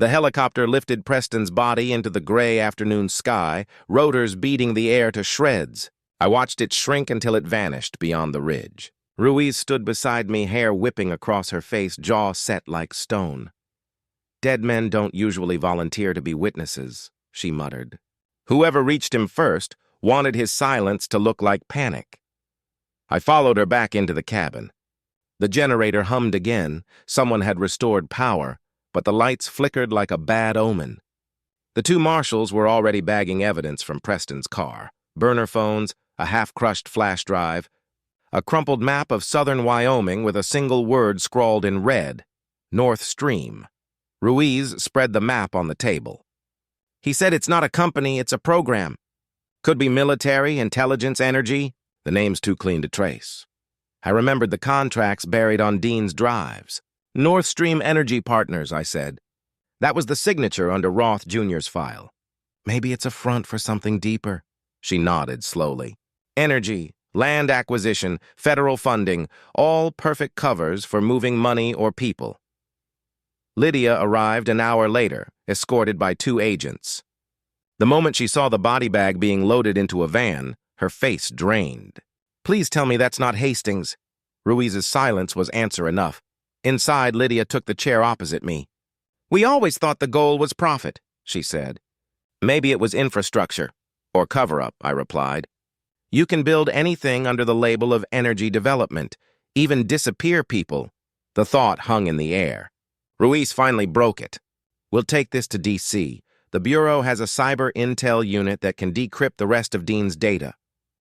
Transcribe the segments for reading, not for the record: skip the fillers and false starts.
The helicopter lifted Preston's body into the gray afternoon sky, rotors beating the air to shreds. I watched it shrink until it vanished beyond the ridge. Ruiz stood beside me, hair whipping across her face, jaw set like stone. "Dead men don't usually volunteer to be witnesses," she muttered. Whoever reached him first wanted his silence to look like panic. I followed her back into the cabin. The generator hummed again. Someone had restored power, but the lights flickered like a bad omen. The two marshals were already bagging evidence from Preston's car. Burner phones, a half-crushed flash drive, a crumpled map of southern Wyoming with a single word scrawled in red, Northstream. Ruiz spread the map on the table. "He said it's not a company, it's a program. Could be military, intelligence, energy. The name's too clean to trace." I remembered the contracts buried on Dean's drives. "Northstream Energy Partners," I said. That was the signature under Roth Jr.'s file. "Maybe it's a front for something deeper." She nodded slowly. Energy, land acquisition, federal funding, all perfect covers for moving money or people. Lydia arrived an hour later, escorted by 2 agents. The moment she saw the body bag being loaded into a van, her face drained. "Please tell me that's not Hastings." Ruiz's silence was answer enough. Inside, Lydia took the chair opposite me. "We always thought the goal was profit," she said. "Maybe it was infrastructure, or cover-up," I replied. "You can build anything under the label of energy development, even disappear people." The thought hung in the air. Ruiz finally broke it. "We'll take this to D.C. The Bureau has a cyber intel unit that can decrypt the rest of Dean's data.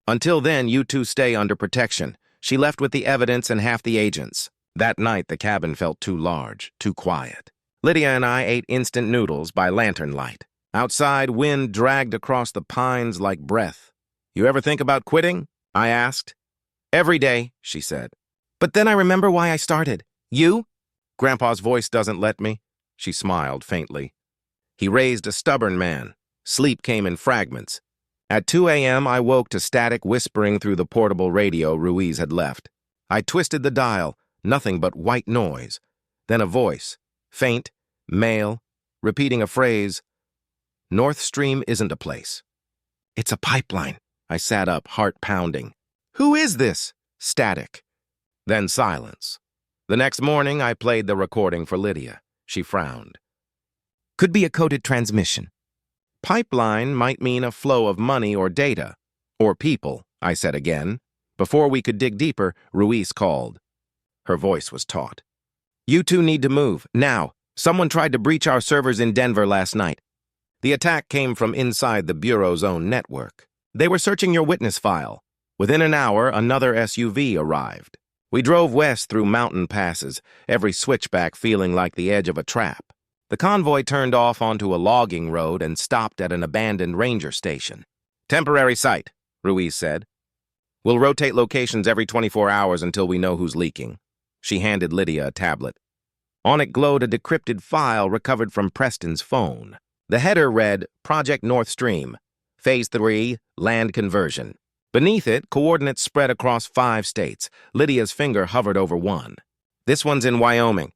Until then, you two stay under protection." She left with the evidence and half the agents. That night, the cabin felt too large, too quiet. Lydia and I ate instant noodles by lantern light. Outside, wind dragged across the pines like breath. "You ever think about quitting?" I asked. "Every day," she said. "But then I remember why I started. You?" "Grandpa's voice doesn't let me." She smiled faintly. He raised a stubborn man. Sleep came in fragments. At 2 a.m., I woke to static whispering through the portable radio Ruiz had left. I twisted the dial, nothing but white noise. Then a voice, faint, male, repeating a phrase. "Northstream isn't a place. It's a pipeline." I sat up, heart pounding. "Who is this?" Static. Then silence. The next morning, I played the recording for Lydia. She frowned. "Could be a coded transmission." "Pipeline might mean a flow of money or data. Or people," I said again. Before we could dig deeper, Ruiz called. Her voice was taut. "You two need to move, now. Someone tried to breach our servers in Denver last night. The attack came from inside the Bureau's own network. They were searching your witness file. Within an hour, another SUV arrived. We drove west through mountain passes, every switchback feeling like the edge of a trap. The convoy turned off onto a logging road and stopped at an abandoned ranger station. "Temporary site," Ruiz said. "We'll rotate locations every 24 hours until we know who's leaking." She handed Lydia a tablet. On it glowed a decrypted file recovered from Preston's phone. The header read, "Project Northstream, Phase 3, Land Conversion." Beneath it, coordinates spread across 5 states. Lydia's finger hovered over one. "This one's in Wyoming.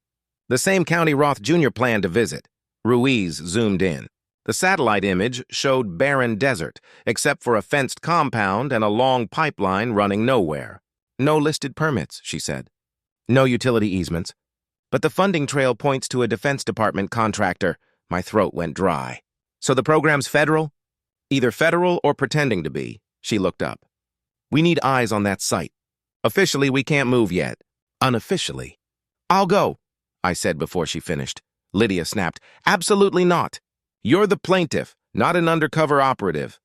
The same county Roth Jr. planned to visit." Ruiz zoomed in. The satellite image showed barren desert, except for a fenced compound and a long pipeline running nowhere. "No listed permits," she said. "No utility easements. But the funding trail points to a Defense Department contractor." My throat went dry. "So the program's federal?" "Either federal or pretending to be." She looked up. "We need eyes on that site. Officially, we can't move yet. Unofficially." "I'll go," I said before she finished. Lydia snapped. "Absolutely not. You're the plaintiff, not an undercover operative."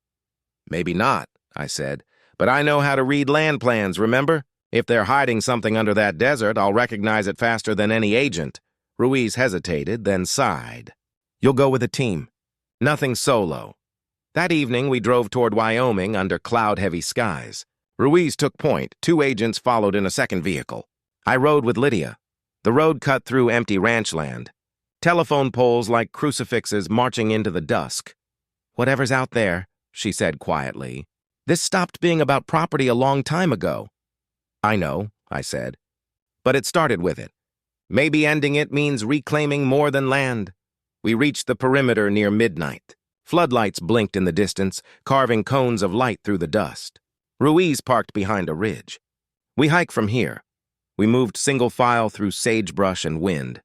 "Maybe not," I said, "but I know how to read land plans, remember? If they're hiding something under that desert, I'll recognize it faster than any agent." Ruiz hesitated, then sighed. "You'll go with a team. Nothing solo." That evening, we drove toward Wyoming under cloud-heavy skies. Ruiz took point. 2 agents followed in a second vehicle. I rode with Lydia. The road cut through empty ranch land. Telephone poles like crucifixes marching into the dusk. "Whatever's out there," she said quietly. "This stopped being about property a long time ago." "I know," I said. "But it started with it. Maybe ending it means reclaiming more than land." We reached the perimeter near midnight. Floodlights blinked in the distance, carving cones of light through the dust. Ruiz parked behind a ridge. We hiked from here. We moved single file through sagebrush and wind.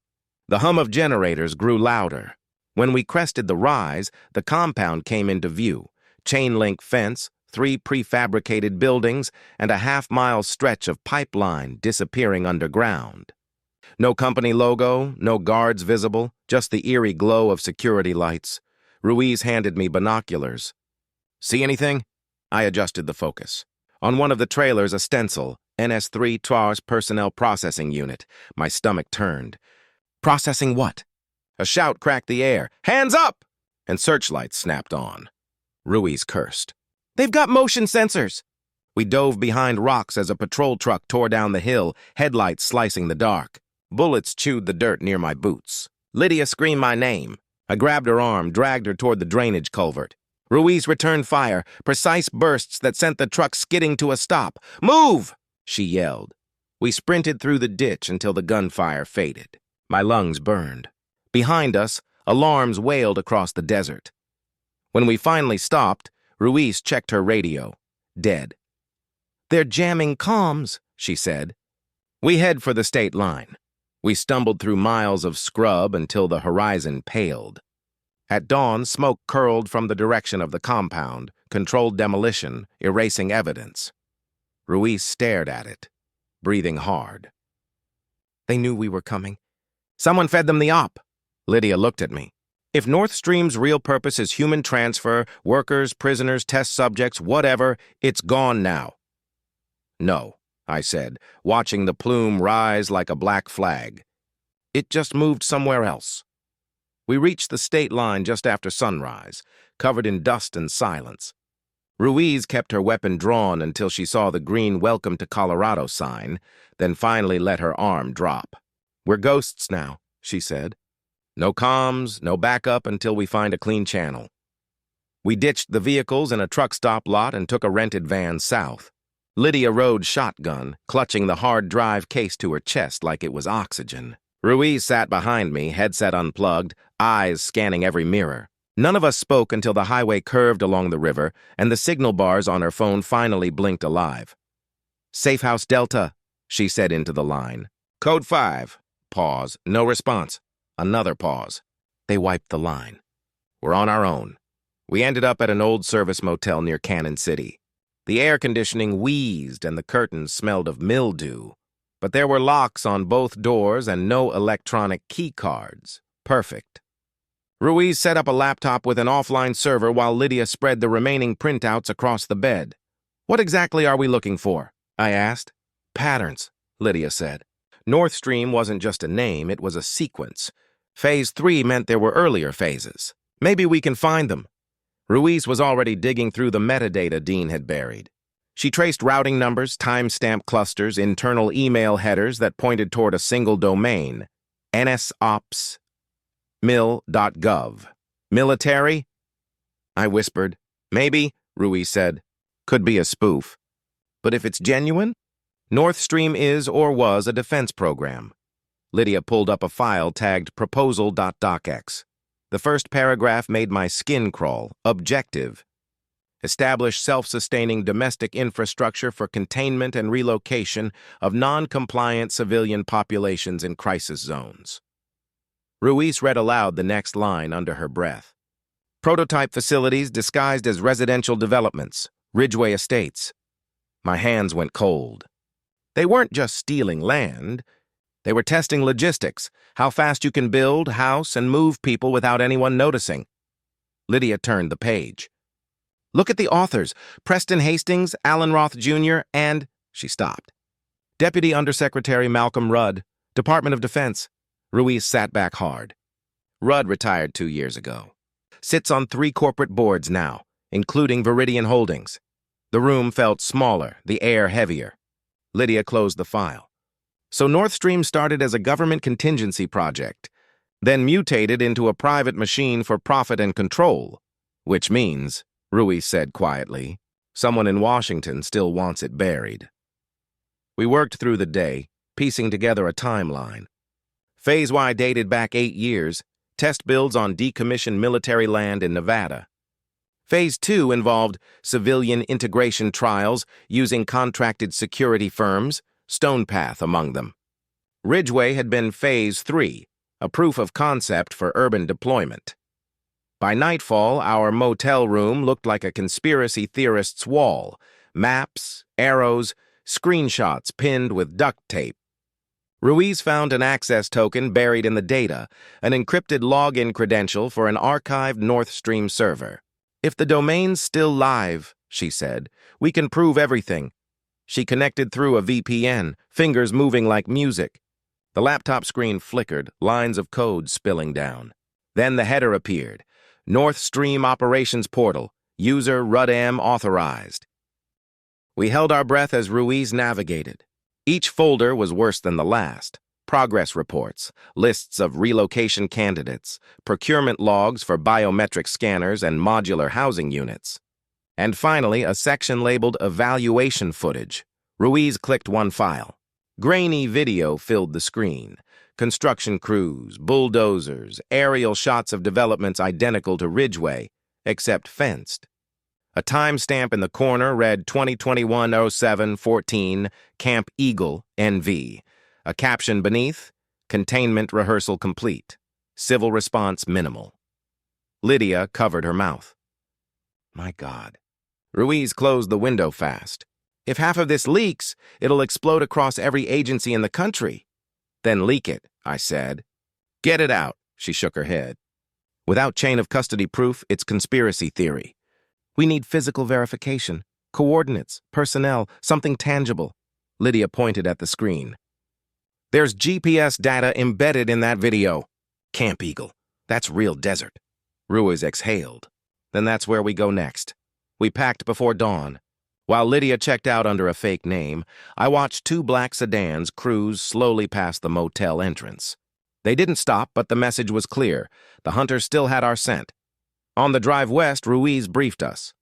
The hum of generators grew louder. When we crested the rise, the compound came into view. Chain-link fence, 3 prefabricated buildings, and a half-mile stretch of pipeline disappearing underground. No company logo, no guards visible, just the eerie glow of security lights. Ruiz handed me binoculars. "See anything?" I adjusted the focus. On one of the trailers, a stencil, NS3 TWAR's Personnel Processing Unit. My stomach turned. Processing what? A shout cracked the air. "Hands up!" And searchlights snapped on. Ruiz cursed. "They've got motion sensors!" We dove behind rocks as a patrol truck tore down the hill, headlights slicing the dark. Bullets chewed the dirt near my boots. Lydia screamed my name. I grabbed her arm, dragged her toward the drainage culvert. Ruiz returned fire, precise bursts that sent the truck skidding to a stop. "Move!" she yelled. We sprinted through the ditch until the gunfire faded. My lungs burned. Behind us, alarms wailed across the desert. When we finally stopped, Ruiz checked her radio. Dead. "They're jamming comms," she said. We head for the state line. We stumbled through miles of scrub until the horizon paled. At dawn, smoke curled from the direction of the compound, controlled demolition, erasing evidence. Ruiz stared at it, breathing hard. "They knew we were coming. Someone fed them the op." Lydia looked at me. "If Northstream's real purpose is human transfer, workers, prisoners, test subjects, whatever, it's gone now." "No," I said, watching the plume rise like a black flag. "It just moved somewhere else." We reached the state line just after sunrise, covered in dust and silence. Ruiz kept her weapon drawn until she saw the green "Welcome to Colorado" sign, then finally let her arm drop. "We're ghosts now," she said. "No comms, no backup until we find a clean channel." We ditched the vehicles in a truck stop lot and took a rented van south. Lydia rode shotgun, clutching the hard drive case to her chest like it was oxygen. Ruiz sat behind me, headset unplugged, eyes scanning every mirror. None of us spoke until the highway curved along the river and the signal bars on her phone finally blinked alive. "Safe House Delta," she said into the line. "Code 5. Pause. No response. Another pause. They wiped the line. We're on our own. We ended up at an old service motel near Cannon City. The air conditioning wheezed and the curtains smelled of mildew. But there were locks on both doors and no electronic key cards. Perfect. Ruiz set up a laptop with an offline server while Lydia spread the remaining printouts across the bed. "What exactly are we looking for?" I asked. "Patterns," Lydia said. Northstream wasn't just a name, it was a sequence. Phase 3 meant there were earlier phases. Maybe we can find them. Ruiz was already digging through the metadata Dean had buried. She traced routing numbers, timestamp clusters, internal email headers that pointed toward a single domain, nsops.mil.gov. "Military?" I whispered. "Maybe," Ruiz said. "Could be a spoof. But if it's genuine?" Northstream is or was a defense program. Lydia pulled up a file tagged proposal.docx. The first paragraph made my skin crawl. Objective: establish self-sustaining domestic infrastructure for containment and relocation of non-compliant civilian populations in crisis zones. Ruiz read aloud the next line under her breath. "Prototype facilities disguised as residential developments. Ridgeway Estates." My hands went cold. They weren't just stealing land. They were testing logistics, how fast you can build, house, and move people without anyone noticing. Lydia turned the page. "Look at the authors, Preston Hastings, Alan Roth Jr., and—" She stopped. "Deputy Undersecretary Malcolm Rudd, Department of Defense." Ruiz sat back hard. Rudd retired 2 years ago. Sits on 3 corporate boards now, including Viridian Holdings. The room felt smaller, the air heavier. Lydia closed the file. So Northstream started as a government contingency project, then mutated into a private machine for profit and control, which means, Ruiz said quietly, someone in Washington still wants it buried. We worked through the day, piecing together a timeline. Phase Y dated back 8 years, test builds on decommissioned military land in Nevada. Phase 2 involved civilian integration trials using contracted security firms, Stonepath among them. Ridgeway had been Phase 3, a proof of concept for urban deployment. By nightfall, our motel room looked like a conspiracy theorist's wall. Maps, arrows, screenshots pinned with duct tape. Ruiz found an access token buried in the data, an encrypted login credential for an archived Northstream server. "If the domain's still live," she said, "we can prove everything." She connected through a VPN, fingers moving like music. The laptop screen flickered, lines of code spilling down. Then the header appeared. Northstream Operations Portal, user RUDAM authorized. We held our breath as Ruiz navigated. Each folder was worse than the last. Progress reports, lists of relocation candidates, procurement logs for biometric scanners and modular housing units. And finally, a section labeled Evaluation Footage. Ruiz clicked one file. Grainy video filled the screen. Construction crews, bulldozers, aerial shots of developments identical to Ridgeway, except fenced. A timestamp in the corner read 2021-07-14, Camp Eagle, NV. A caption beneath, Containment Rehearsal Complete. Civil response minimal. Lydia covered her mouth. My God. Ruiz closed the window fast. "If half of this leaks, it'll explode across every agency in the country." "Then leak it," I said. "Get it out," she shook her head. "Without chain of custody proof, it's conspiracy theory. We need physical verification, coordinates, personnel, something tangible." Lydia pointed at the screen. "There's GPS data embedded in that video." "Camp Eagle. That's real desert." Ruiz exhaled. "Then that's where we go next." We packed before dawn. While Lydia checked out under a fake name, I watched two black sedans cruise slowly past the motel entrance. They didn't stop, but the message was clear. The hunters still had our scent. On the drive west, Ruiz briefed us.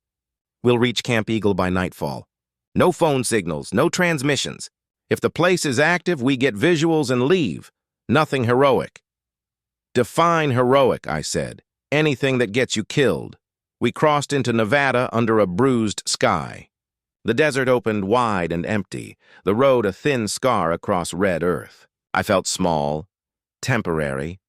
"We'll reach Camp Eagle by nightfall. No phone signals, no transmissions. If the place is active, we get visuals and leave. Nothing heroic." "Define heroic," I said. "Anything that gets you killed." We crossed into Nevada under a bruised sky. The desert opened wide and empty, the road a thin scar across red earth. I felt small, temporary,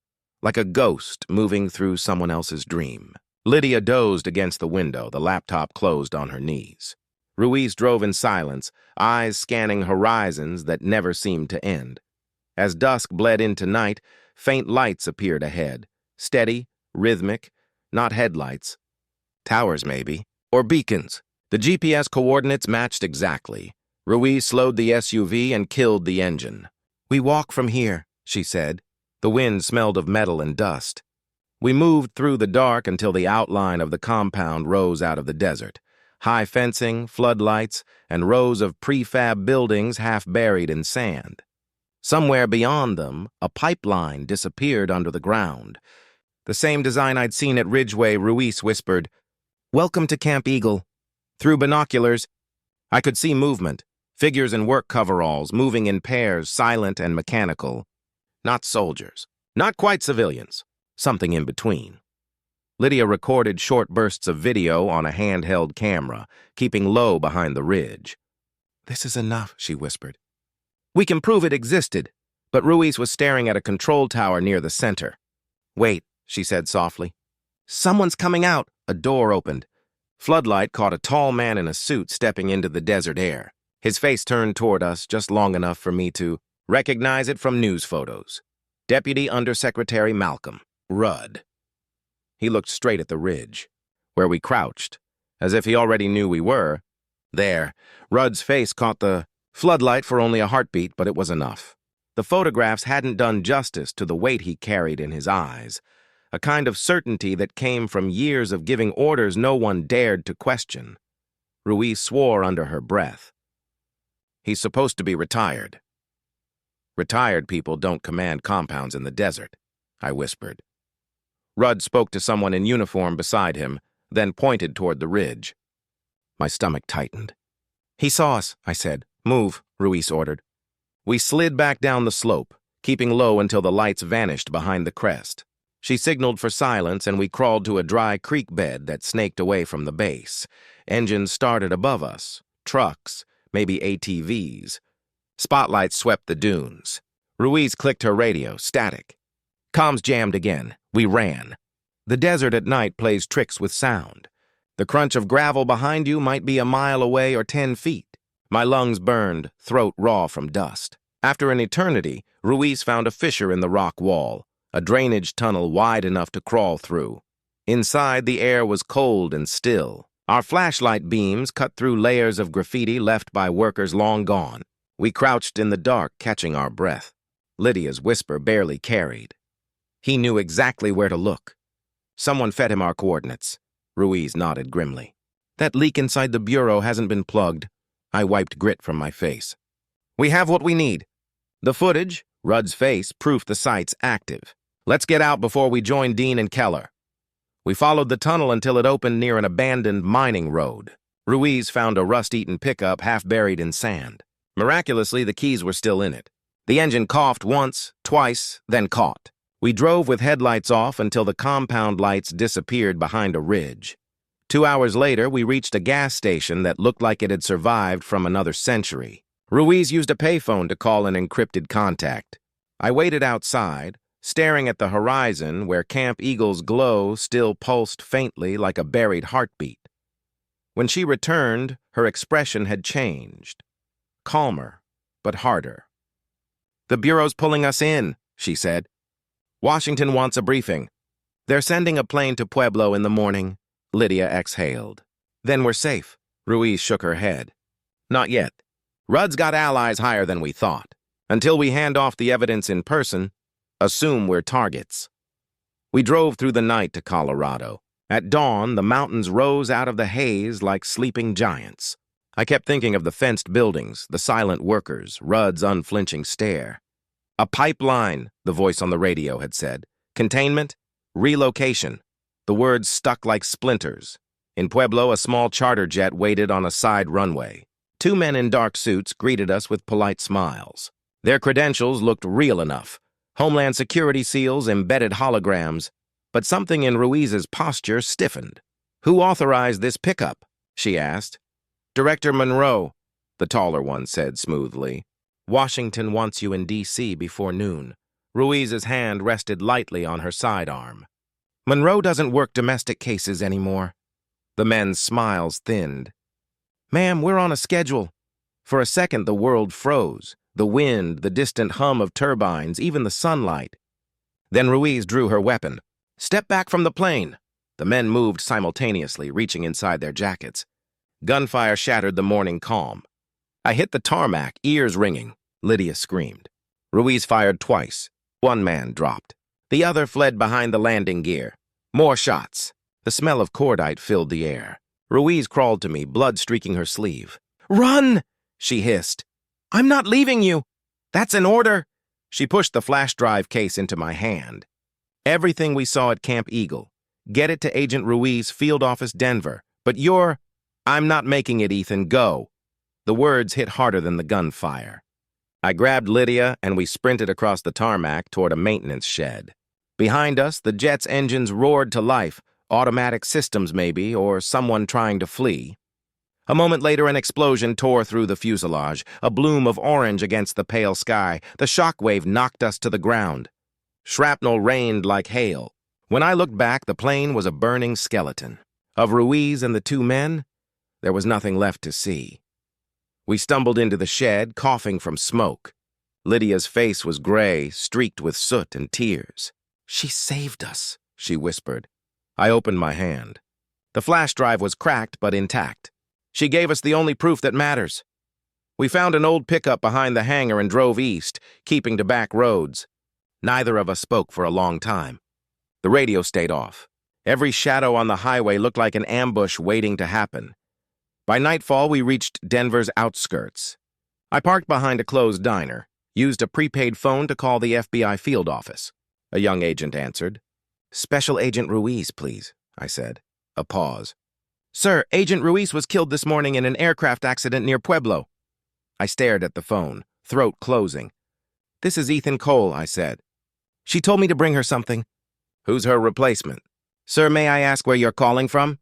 like a ghost moving through someone else's dream. Lydia dozed against the window, the laptop closed on her knees. Ruiz drove in silence, eyes scanning horizons that never seemed to end. As dusk bled into night, faint lights appeared ahead, steady, rhythmic, not headlights. Towers, maybe, or beacons. The GPS coordinates matched exactly. Ruiz slowed the SUV and killed the engine. "We walk from here," she said. The wind smelled of metal and dust. We moved through the dark until the outline of the compound rose out of the desert. High fencing, floodlights, and rows of prefab buildings half buried in sand. Somewhere beyond them, a pipeline disappeared under the ground. The same design I'd seen at Ridgeway, Ruiz whispered, "Welcome to Camp Eagle." Through binoculars, I could see movement, figures in work coveralls, moving in pairs, silent and mechanical. Not soldiers, not quite civilians, something in between. Lydia recorded short bursts of video on a handheld camera, keeping low behind the ridge. "This is enough," she whispered. "We can prove it existed," but Ruiz was staring at a control tower near the center. "Wait," she said softly. "Someone's coming out." A door opened. Floodlight caught a tall man in a suit stepping into the desert air. His face turned toward us just long enough for me to recognize it from news photos. Deputy Undersecretary Malcolm, Rudd. He looked straight at the ridge, where we crouched, as if he already knew we were. There, Rudd's face caught the floodlight for only a heartbeat, but it was enough. The photographs hadn't done justice to the weight he carried in his eyes, a kind of certainty that came from years of giving orders no one dared to question. Ruiz swore under her breath. "He's supposed to be retired." "Retired people don't command compounds in the desert," I whispered. Rudd spoke to someone in uniform beside him, then pointed toward the ridge. My stomach tightened. "He saw us," I said. "Move," Ruiz ordered. We slid back down the slope, keeping low until the lights vanished behind the crest. She signaled for silence, and we crawled to a dry creek bed that snaked away from the base. Engines started above us. Trucks, maybe ATVs. Spotlights swept the dunes. Ruiz clicked her radio, static. Comms jammed again. We ran. The desert at night plays tricks with sound. The crunch of gravel behind you might be a mile away or 10 feet. My lungs burned, throat raw from dust. After an eternity, Ruiz found a fissure in the rock wall, a drainage tunnel wide enough to crawl through. Inside, the air was cold and still. Our flashlight beams cut through layers of graffiti left by workers long gone. We crouched in the dark, catching our breath. Lydia's whisper barely carried. He knew exactly where to look. Someone fed him our coordinates. Ruiz nodded grimly. That leak inside the bureau hasn't been plugged. I wiped grit from my face. We have what we need. The footage, Rudd's face, proof the site's active. Let's get out before we join Dean and Keller. We followed the tunnel until it opened near an abandoned mining road. Ruiz found a rust-eaten pickup half buried in sand. Miraculously, the keys were still in it. The engine coughed once, twice, then caught. We drove with headlights off until the compound lights disappeared behind a ridge. 2 hours later, we reached a gas station that looked like it had survived from another century. Ruiz used a payphone to call an encrypted contact. I waited outside, staring at the horizon where Camp Eagle's glow still pulsed faintly like a buried heartbeat. When she returned, her expression had changed. Calmer, but harder. "The Bureau's pulling us in," she said. "Washington wants a briefing. They're sending a plane to Pueblo in the morning." Lydia exhaled. "Then we're safe." Ruiz shook her head. "Not yet. Rudd's got allies higher than we thought. Until we hand off the evidence in person, assume we're targets." We drove through the night to Colorado. At dawn, the mountains rose out of the haze like sleeping giants. I kept thinking of the fenced buildings, the silent workers, Rudd's unflinching stare. "A pipeline," the voice on the radio had said. "Containment, relocation." The words stuck like splinters. In Pueblo, a small charter jet waited on a side runway. 2 men in dark suits greeted us with polite smiles. Their credentials looked real enough. Homeland Security seals, embedded holograms. But something in Ruiz's posture stiffened. "Who authorized this pickup?" she asked. "Director Monroe," the taller one said smoothly. "Washington wants you in D.C. before noon." Ruiz's hand rested lightly on her sidearm. "Monroe doesn't work domestic cases anymore." The men's smiles thinned. "Ma'am, we're on a schedule." For a second, the world froze. The wind, the distant hum of turbines, even the sunlight. Then Ruiz drew her weapon. "Step back from the plane." The men moved simultaneously, reaching inside their jackets. Gunfire shattered the morning calm. I hit the tarmac, ears ringing. Lydia screamed. Ruiz fired twice. 1 man dropped. The other fled behind the landing gear. More shots. The smell of cordite filled the air. Ruiz crawled to me, blood streaking her sleeve. "Run!" she hissed. "I'm not leaving you. That's an order." She pushed the flash drive case into my hand. "Everything we saw at Camp Eagle. Get it to Agent Ruiz, Field Office, Denver. But you're—" "I'm not making it, Ethan. Go." The words hit harder than the gunfire. I grabbed Lydia and we sprinted across the tarmac toward a maintenance shed. Behind us, the jet's engines roared to life, automatic systems maybe, or someone trying to flee. A moment later, an explosion tore through the fuselage, a bloom of orange against the pale sky. The shockwave knocked us to the ground. Shrapnel rained like hail. When I looked back, the plane was a burning skeleton. Of Ruiz and the 2 men, there was nothing left to see. We stumbled into the shed, coughing from smoke. Lydia's face was gray, streaked with soot and tears. "She saved us," she whispered. I opened my hand. The flash drive was cracked but intact. "She gave us the only proof that matters." We found an old pickup behind the hangar and drove east, keeping to back roads. Neither of us spoke for a long time. The radio stayed off. Every shadow on the highway looked like an ambush waiting to happen. By nightfall, we reached Denver's outskirts. I parked behind a closed diner, used a prepaid phone to call the FBI field office. A young agent answered. "Special Agent Ruiz, please," I said. A pause. "Sir, Agent Ruiz was killed this morning in an aircraft accident near Pueblo." I stared at the phone, throat closing. "This is Ethan Cole," I said. "She told me to bring her something." Who's her replacement? Sir, may I ask where you're calling from?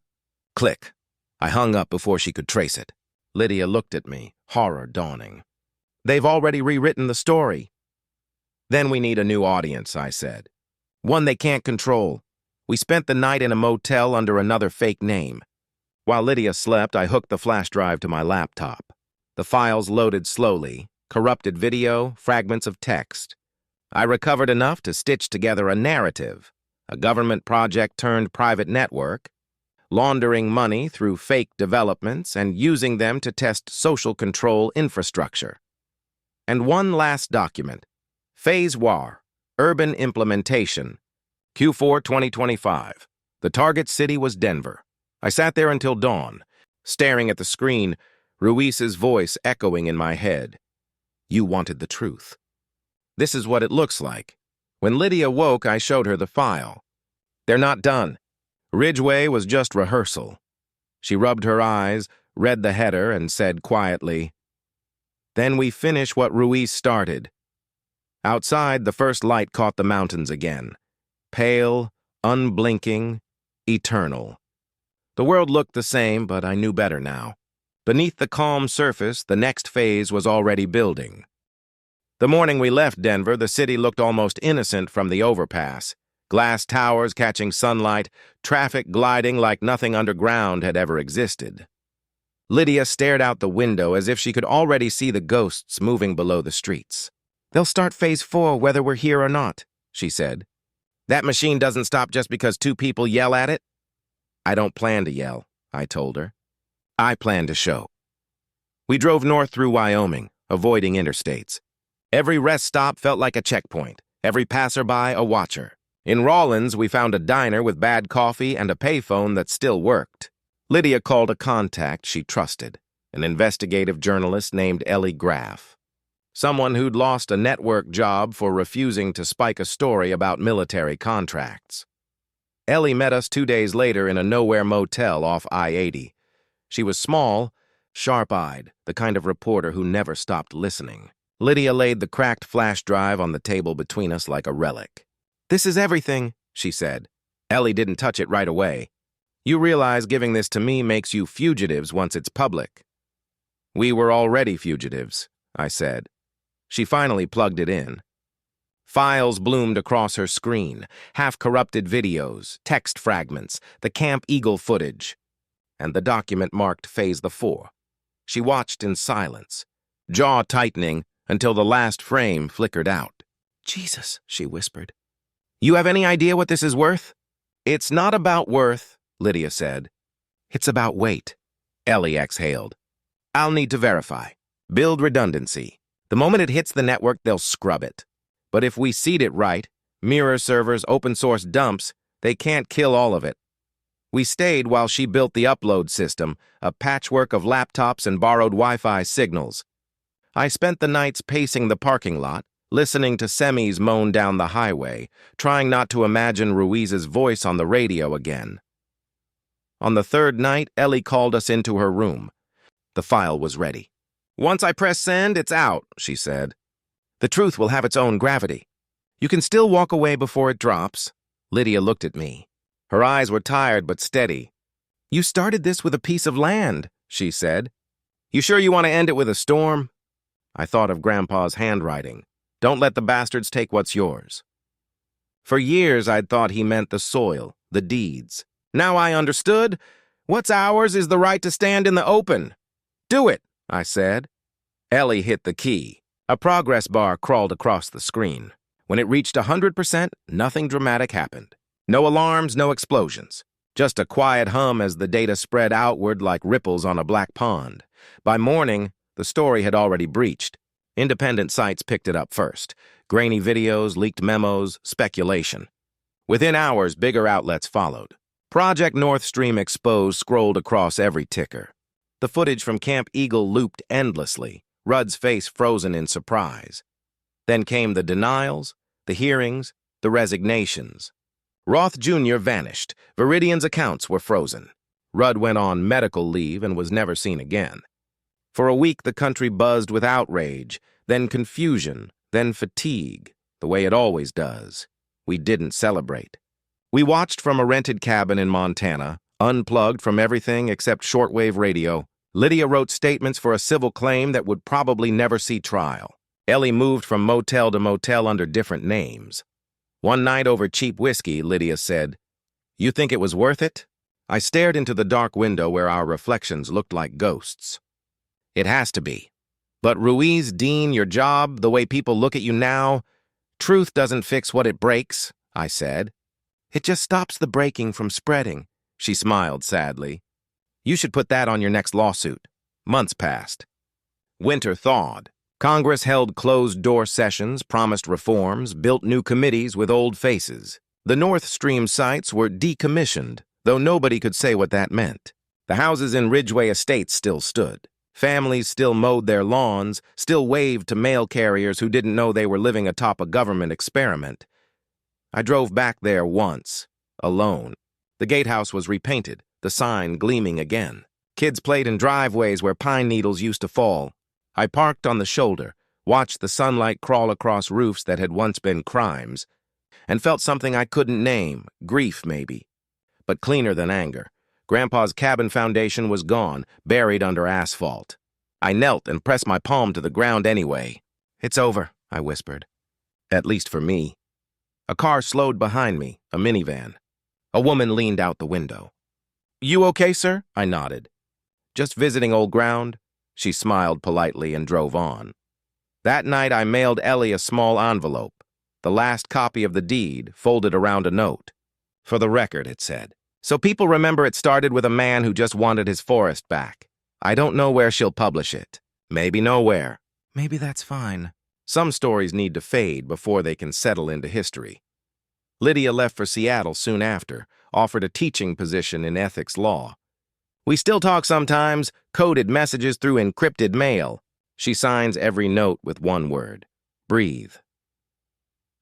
Click. I hung up before she could trace it. Lydia looked at me, horror dawning. They've already rewritten the story. Then we need a new audience, I said. One they can't control. We spent the night in a motel under another fake name. While Lydia slept, I hooked the flash drive to my laptop. The files loaded slowly, corrupted video, fragments of text. I recovered enough to stitch together a narrative, a government project turned private network, laundering money through fake developments and using them to test social control infrastructure. And one last document, Phase WAR, Urban Implementation, Q4 2025. The target city was Denver. I sat there until dawn, staring at the screen, Ruiz's voice echoing in my head. You wanted the truth. This is what it looks like. When Lydia woke, I showed her the file. They're not done. Ridgeway was just rehearsal. She rubbed her eyes, read the header, and said quietly, Then we finish what Ruiz started. Outside, the first light caught the mountains again. Pale, unblinking, eternal. The world looked the same, but I knew better now. Beneath the calm surface, the next phase was already building. The morning we left Denver, the city looked almost innocent from the overpass. Glass towers catching sunlight, traffic gliding like nothing underground had ever existed. Lydia stared out the window as if she could already see the ghosts moving below the streets. They'll start Phase 4 whether we're here or not, she said. That machine doesn't stop just because two people yell at it? I don't plan to yell, I told her. I plan to show. We drove north through Wyoming, avoiding interstates. Every rest stop felt like a checkpoint, every passerby a watcher. In Rawlins, we found a diner with bad coffee and a payphone that still worked. Lydia called a contact she trusted, an investigative journalist named Ellie Graff. Someone who'd lost a network job for refusing to spike a story about military contracts. Ellie met us 2 days later in a nowhere motel off I-80. She was small, sharp-eyed, the kind of reporter who never stopped listening. Lydia laid the cracked flash drive on the table between us like a relic. This is everything, she said. Ellie didn't touch it right away. You realize giving this to me makes you fugitives once it's public. We were already fugitives, I said. She finally plugged it in. Files bloomed across her screen, half-corrupted videos, text fragments, the Camp Eagle footage. And the document marked Phase 4. She watched in silence, jaw tightening until the last frame flickered out. Jesus, she whispered. You have any idea what this is worth? It's not about worth, Lydia said. It's about weight. Ellie exhaled. I'll need to verify. Build redundancy. The moment it hits the network, they'll scrub it. But if we seed it right, mirror servers, open source dumps, they can't kill all of it. We stayed while she built the upload system, a patchwork of laptops and borrowed Wi-Fi signals. I spent the nights pacing the parking lot, listening to semis moan down the highway, trying not to imagine Ruiz's voice on the radio again. On the third night, Ellie called us into her room. The file was ready. Once I press send, it's out, she said. The truth will have its own gravity. You can still walk away before it drops. Lydia looked at me. Her eyes were tired but steady. You started this with a piece of land, she said. You sure you want to end it with a storm? I thought of Grandpa's handwriting. Don't let the bastards take what's yours. For years, I'd thought he meant the soil, the deeds. Now I understood. What's ours is the right to stand in the open. Do it, I said. Ellie hit the key. A progress bar crawled across the screen. When it reached 100%, nothing dramatic happened. No alarms, no explosions. Just a quiet hum as the data spread outward like ripples on a black pond. By morning, the story had already breached. Independent sites picked it up first. Grainy videos, leaked memos, speculation. Within hours, bigger outlets followed. Project Northstream Exposed scrolled across every ticker. The footage from Camp Eagle looped endlessly, Rudd's face frozen in surprise. Then came the denials, the hearings, the resignations. Roth Jr. vanished. Viridian's accounts were frozen. Rudd went on medical leave and was never seen again. For a week, the country buzzed with outrage, then confusion, then fatigue, the way it always does. We didn't celebrate. We watched from a rented cabin in Montana, unplugged from everything except shortwave radio. Lydia wrote statements for a civil claim that would probably never see trial. Ellie moved from motel to motel under different names. One night over cheap whiskey, Lydia said, "You think it was worth it?" I stared into the dark window where our reflections looked like ghosts. "It has to be. But Ruiz, Dean, your job, the way people look at you now, truth doesn't fix what it breaks," I said. "It just stops the breaking from spreading," she smiled sadly. "You should put that on your next lawsuit." Months passed. Winter thawed. Congress held closed-door sessions, promised reforms, built new committees with old faces. The Northstream sites were decommissioned, though nobody could say what that meant. The houses in Ridgeway Estates still stood. Families still mowed their lawns, still waved to mail carriers who didn't know they were living atop a government experiment. I drove back there once, alone. The gatehouse was repainted, the sign gleaming again. Kids played in driveways where pine needles used to fall. I parked on the shoulder, watched the sunlight crawl across roofs that had once been crimes, and felt something I couldn't name, grief maybe, but cleaner than anger. Grandpa's cabin foundation was gone, buried under asphalt. I knelt and pressed my palm to the ground anyway. "It's over," I whispered. At least for me. A car slowed behind me, a minivan. A woman leaned out the window. "You okay, sir?" I nodded. "Just visiting old ground." She smiled politely and drove on. That night I mailed Ellie a small envelope, the last copy of the deed, folded around a note. "For the record," it said. "So people remember it started with a man who just wanted his forest back. I don't know where she'll publish it. Maybe nowhere. Maybe that's fine. Some stories need to fade before they can settle into history." Lydia left for Seattle soon after, offered a teaching position in ethics law. "We still talk sometimes, coded messages through encrypted mail." She signs every note with one word: breathe.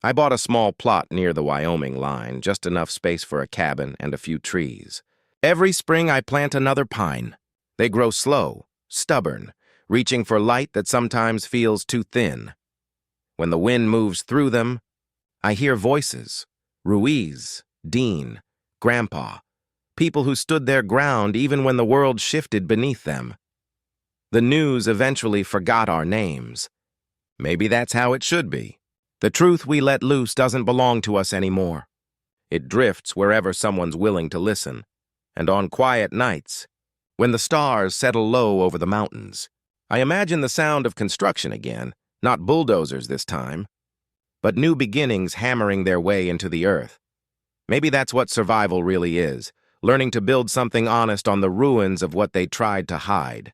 I bought a small plot near the Wyoming line, just enough space for a cabin and a few trees. Every spring I plant another pine. They grow slow, stubborn, reaching for light that sometimes feels too thin. When the wind moves through them, I hear voices: Ruiz, Dean, Grandpa, people who stood their ground even when the world shifted beneath them. The news eventually forgot our names. Maybe that's how it should be. The truth we let loose doesn't belong to us anymore. It drifts wherever someone's willing to listen. And on quiet nights, when the stars settle low over the mountains, I imagine the sound of construction again, not bulldozers this time, but new beginnings hammering their way into the earth. Maybe that's what survival really is, learning to build something honest on the ruins of what they tried to hide.